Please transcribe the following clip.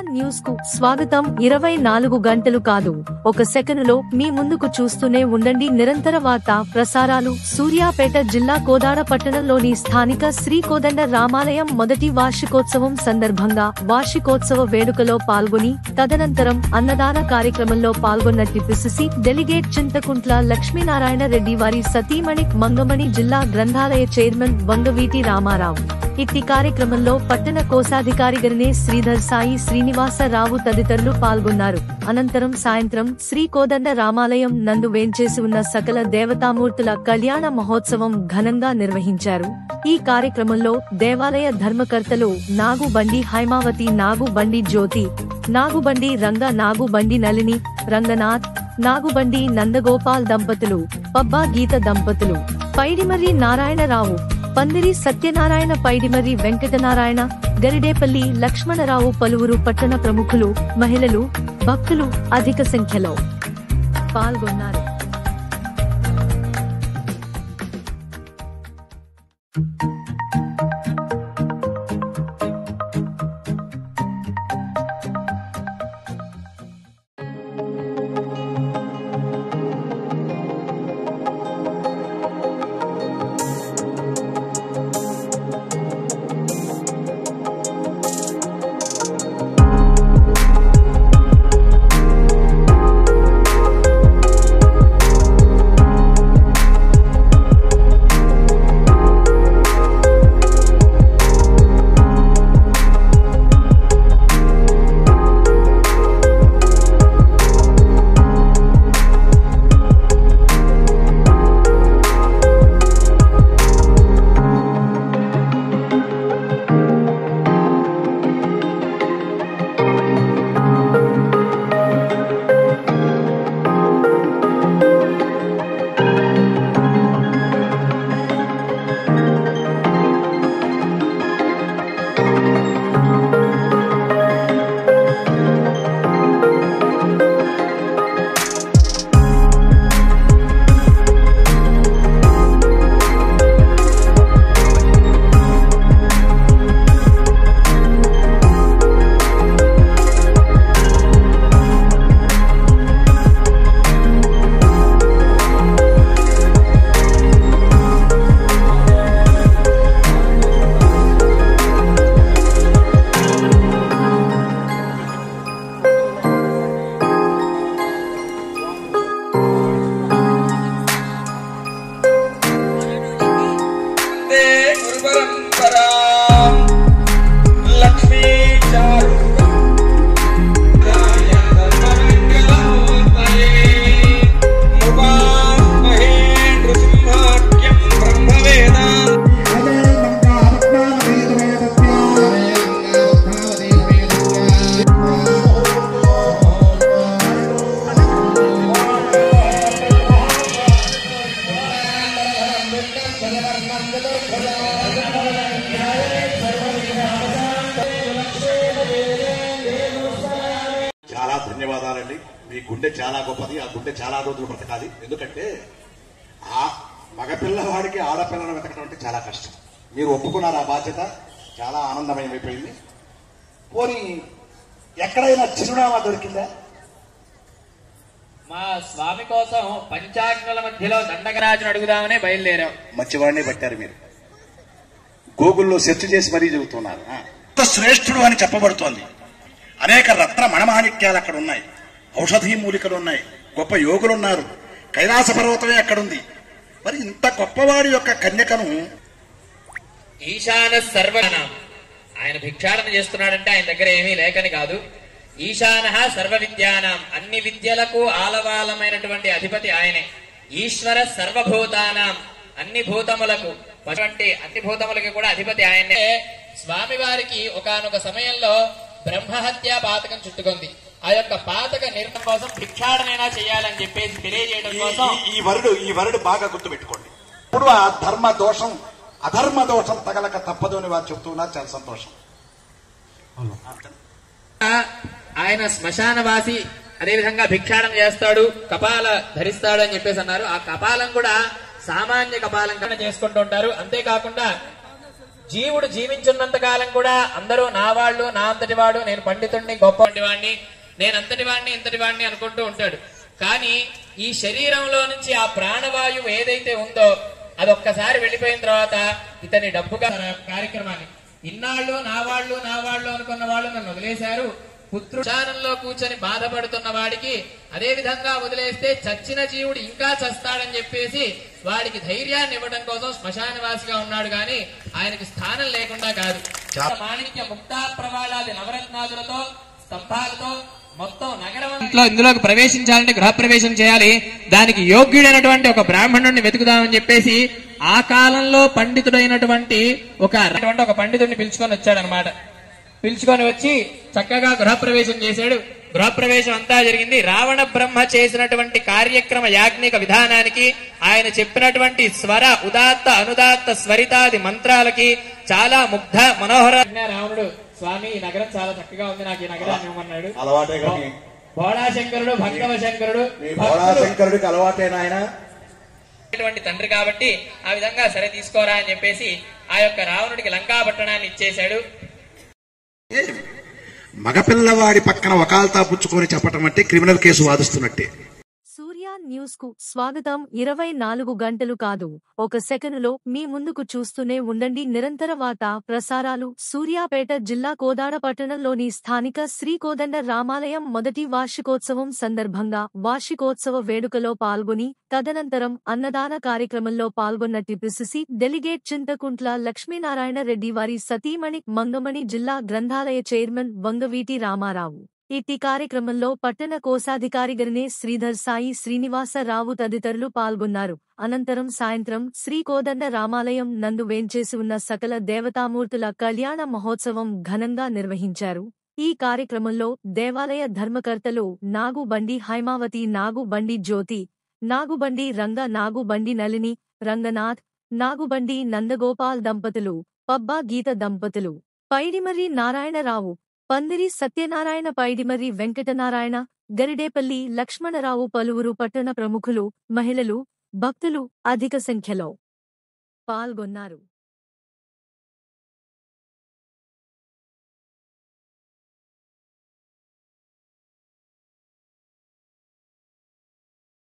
AN news కు స్వాగతం. 24 గంటలు కాదు, ఒక సెకనులో మీ ముందుకు చూస్తూనే ఉండండి. నిరంతర వార్తా ప్రసారాలు. సూర్యాపేట జిల్లా కోదాడ పట్టణంలోని స్థానిక శ్రీ కోదండ రామాలయం మొదటి వార్షికోత్సవం సందర్భంగా వార్షికోత్సవ వేడుకలో పాల్గొని తదనంతరం అన్నదాన కార్యక్రమంలో పాల్గొన్న టిపిసిసి డెలిగేట్ చింతకుంట్ల లక్ష్మీనారాయణ రెడ్డి వారి సతీమణి మంగమణి, జిల్లా గ్రంథాలయ చైర్మన్ వంగవీటి రామారావు. ఇట్టి కార్యక్రమంలో పట్టణ కోశాధికారి గరినే శ్రీధర్, సాయి శ్రీనివాసరావు తదితరులు పాల్గొన్నారు. అనంతరం సాయంత్రం శ్రీ కోదండ రామాలయం నందు వేంచేసి ఉన్న సకల దేవతామూర్తుల కళ్యాణ మహోత్సవం ఘనంగా నిర్వహించారు. ఈ కార్యక్రమంలో దేవాలయ ధర్మకర్తలు నాగుబండి హైమావతి, నాగుబండి జ్యోతి, నాగుబండి రంగ, నాగుబండి నళిని, రంగనాథ్, నాగుబండి నందగోపాల్ దంపతులు, పబ్బా గీత దంపతులు, పైడిమర్రి నారాయణరావు, పందిరి సత్యనారాయణ, పైడిమర్రి వెంకటనారాయణ, గరిడేపల్లి లక్ష్మణరావు, పలువురు పట్టణ ప్రముఖులు, మహిళలు, భక్తులు అధిక సంఖ్యలో పాల్గొన్నారు. చాలా ధన్యవాదాలండి. మీ గుండె చాలా గొప్పది. ఆ గుండె చాలా రోజులు బ్రతకాలి. ఎందుకంటే ఆ మగపిల్లవాడికి ఆడపిల్లను వెతకడం అంటే చాలా కష్టం. మీరు ఒప్పుకున్నారు. ఆ బాధ్యత చాలా ఆనందమయమైపోయింది. పోనీ ఎక్కడైనా చిరునామా దొరికిందా? మా స్వామి కోసం పంచాగ్నుల మధ్యలో దండగరాజును అడుగుదామనే బయలుదేరాం. మంచివాడిని పట్టారు మీరు. గూగుల్లో సెర్చ్ చేసి మరీ చెబుతున్నారు. శ్రేష్ఠుడు అని చెప్పబడుతోంది. అనేక రత్న మణమాణిక్యాలు అక్కడ ఉన్నాయి. ఔషధీ మూలికలు ఉన్నాయి. గొప్ప యోగులున్నారు. కైలాస పర్వతమే అక్కడుంది. మరి ఇంత గొప్పవాడి యొక్క కన్యకను ఈశాన సర్వజ్ఞానం ఆయన భిక్షాటన చేస్తున్నాడంటే ఆయన దగ్గర ఏమీ లేకని కాదు. ఈశాన సర్వ విద్యానాం అన్ని విద్యలకు ఆలవాలమైనటువంటి అధిపతి ఆయనే. ఈశ్వర సర్వభూతానాం అన్ని భూతములకు అన్ని భూతములకి కూడా అధిపతి ఆయనే. స్వామివారికి ఒకానొక సమయంలో బ్రహ్మహత్య పాతకం చుట్టుకుంది. ఆ యొక్క పాతక నిర్ణయం కోసం భిక్షాటనైనా చేయాలని చెప్పేసి తెలియజేయడం కోసం ఈ వరుడు బాగా గుర్తుపెట్టుకోండి. ఇప్పుడు ఆ ధర్మ దోషం అధర్మ దోషం తగలక తప్పదు అని వారు చెప్తున్నారు. చాలా సంతోషం. ఆయన శ్మశానవాసి, అదేవిధంగా భిక్షాటన చేస్తాడు, కపాల ధరిస్తాడు అని చెప్పేసి అన్నారు. ఆ కపాలం కూడా సామాన్య కపాలం చేసుకుంటూ ఉంటారు. అంతేకాకుండా జీవుడు జీవించున్నంత కాలం కూడా అందరూ నా వాళ్ళు, నా అంతటి వాడు, నేను పండితుడిని, గొప్ప వాడిని, నేను అంతటి వాడిని, ఇంతటి వాడిని అనుకుంటూ ఉంటాడు. కానీ ఈ శరీరంలో నుంచి ఆ ప్రాణవాయువు ఏదైతే ఉందో అది ఒక్కసారి వెళ్ళిపోయిన తర్వాత ఇతని డబ్బుగా కార్యక్రమాన్ని ఇన్నాళ్ళు నా వాళ్ళు అనుకున్న వాళ్ళు నన్ను వదిలేశారు. పుత్రుశానంలో కూర్చొని బాధపడుతున్న వాడికి అదే విధంగా వదిలేస్తే చచ్చిన జీవుడు ఇంకా చస్తాడని చెప్పేసి వాడికి ధైర్యాన్ని ఇవ్వడం కోసం శ్మశానవాసిగా ఉన్నాడు గాని ఆయనకి స్థానం లేకుండా కాదు. మాణిక్య ముక్తా ప్రవాళాది నవరత్నాదులతో స్తంభాలతో మొత్తం నగరం ఇందులోకి ప్రవేశించాలంటే గృహప్రవేశం చేయాలి. దానికి యోగ్యుడైనటువంటి ఒక బ్రాహ్మణుడిని వెతుకుదామని చెప్పేసి ఆ కాలంలో పండితుడైనటువంటి ఒక పండితుడిని పిలుచుకొని వచ్చాడనమాట. పిలుచుకొని వచ్చి చక్కగా గృహప్రవేశం చేశాడు. గృహప్రవేశం అంతా జరిగింది. రావణ బ్రహ్మ చేసినటువంటి కార్యక్రమ యాజ్ఞిక విధానానికి, ఆయన చెప్పినటువంటి స్వర ఉదాత్త అనుదాత్త స్వరితాది మంత్రాలకి చాలా ముగ్ధ మనోహర రావణుడు, స్వామి ఈ నగరం చాలా చక్కగా ఉంది, నాకు ఈ నగరాన్ని ఇవ్వమన్నాడు. భోళాశంకరుడు భక్తవ శంకరుడు అలవాటేనా ఆయన తండ్రి కాబట్టి ఆ విధంగా సరే తీసుకోరా అని చెప్పేసి ఆ యొక్క రావణుడికి లంకా పట్టణాన్ని ఇచ్చేశాడు. మగపిల్లవాడి పక్కన వకాల్తా పుచ్చుకొని చెప్పటం అంటే క్రిమినల్ కేసు వాదిస్తున్నట్టే. సూర్య న్యూస్ కు స్వాగతం. 24 గంటలు కాదు, ఒక సెకనులో మీ ముందుకు చూస్తూనే ఉండండి. నిరంతర వార్తా ప్రసారాలు. సూర్యాపేట జిల్లా కోదాడ పట్టణంలోని స్థానిక శ్రీ కోదండ రామాలయం మొదటి వార్షికోత్సవం సందర్భంగా వార్షికోత్సవ వేడుకలో పాల్గొని తదనంతరం అన్నదాన కార్యక్రమంలో పాల్గొన్న టిపిసిసి డెలిగేట్ చింతకుంట్ల లక్ష్మీనారాయణ రెడ్డి వారి సతీమణి మంగమణి, జిల్లా గ్రంథాలయ చైర్మన్ వంగవీటి రామారావు. ఇట్టి కార్యక్రమంలో పట్టణ కోశాధికారి గరినే శ్రీధర్, సాయి శ్రీనివాసరావు తదితరులు పాల్గొన్నారు. అనంతరం సాయంత్రం శ్రీ కోదండ రామాలయం నందు వేంచేసి ఉన్న సకల దేవతామూర్తుల కళ్యాణ మహోత్సవం ఘనంగా నిర్వహించారు. ఈ కార్యక్రమంలో దేవాలయ ధర్మకర్తలు నాగుబండి హైమావతి, నాగుబండి జ్యోతి, నాగుబండి రంగ, నాగుబండి నళిని, రంగనాథ్, నాగుబండి నందగోపాల్ దంపతులు, పబ్బా గీత దంపతులు, పైడిమర్రి నారాయణరావు, పందిరి సత్యనారాయణ, పైడిమర్రి వెంకటనారాయణ, గరిడేపల్లి లక్ష్మణరావు, పలువురు పట్టణ ప్రముఖులు, మహిళలు, భక్తులు అధిక సంఖ్యలో పాల్గొన్నారు.